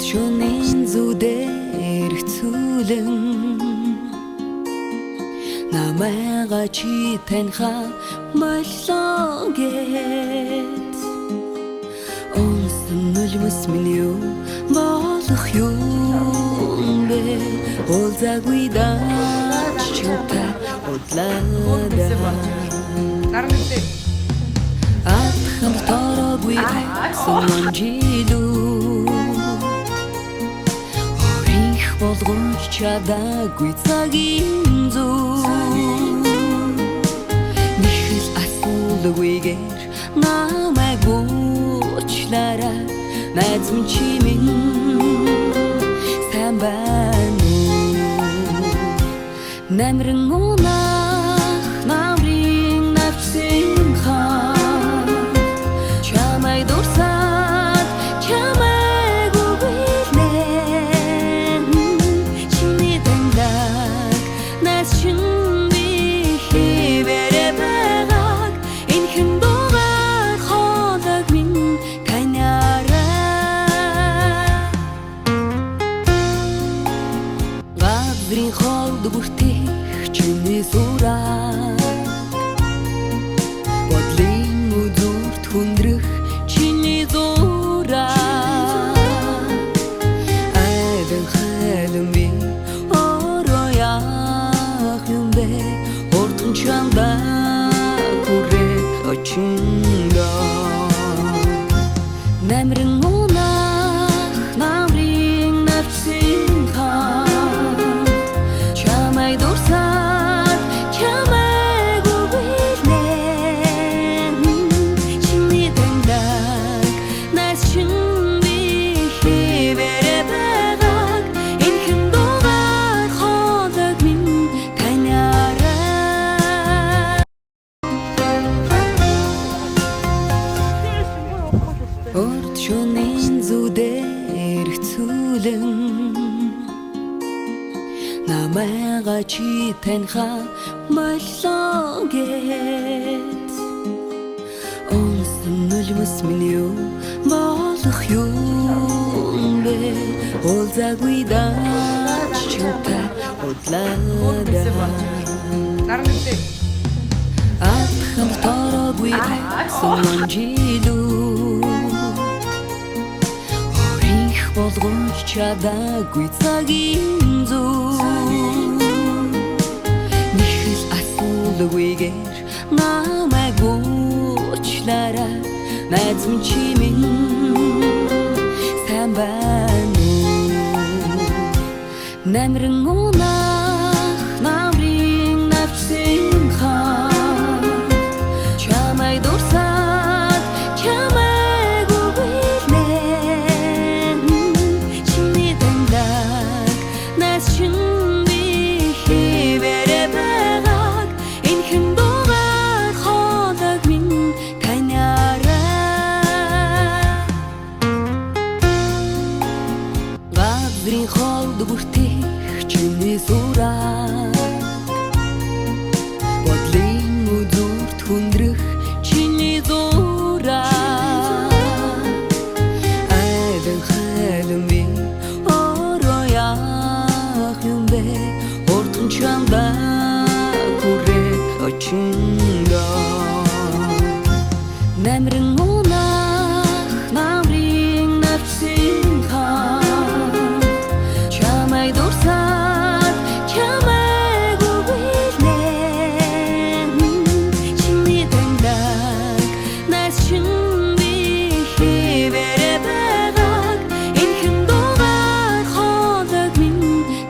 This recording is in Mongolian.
Шөнийн зүдээр цүлэн намайга чи таньха боллоо гэт онсон нулимс минь юу болох юм бэ олзаггүй даач чамтай удлаада атхан тороггүй сонжилүү орих болгоч чадаагүй цагийн зүү нихэл асуулгүйгээр намайг уучлаарай найз минь чи минь сайн байна уу намрын унах намрын навсын хаа чамай дурсаад чамайг үгүйлнэ чиний таньдаг нас чин би хивэрэ байгааг энэ хэн дугаар хоолойг минь таньаарай гадрын хоолд бүртэх чиний сураа бодлын үзүүрт хүндрэх чиний зураа айдан хайлан би ороо яах юм бэ ортон чамда хүрэх очиндоо намрын унах намрын навсын хаа чамай дурсаад чамайг үгүйлнэ чиний таньдаг нас чин би хивэрэ байгааг энэ хэн дугаар хоолойг минь таньаарай урд шөнийн зүдээр цүлэн намайга чи таньха боллоо гэт онсон нулимс минь юу болох юм бэ олзаггүй даач чамтай удлаада атхан тороггүй сонжилүү орих болгоч чадаагүй цагийн зүү нихэл асуулгүйгээр намайг уучлаарай найз минь чи минь сайн байна уу намрын унах намрын навсын хаа чамай дурсаад чамайг үгүйлнэ чиний таньдаг нас чин би хивэрэ байгааг энэ хэн дугаар хоолойг минь таньаарай гадрын хоолд бүртэх чиний сураа бодлын үзүүрт хүндрэх чиний зураа айдан хайлан би ороо яах юм бэ ортон чамда хүрэх очиндоо намрын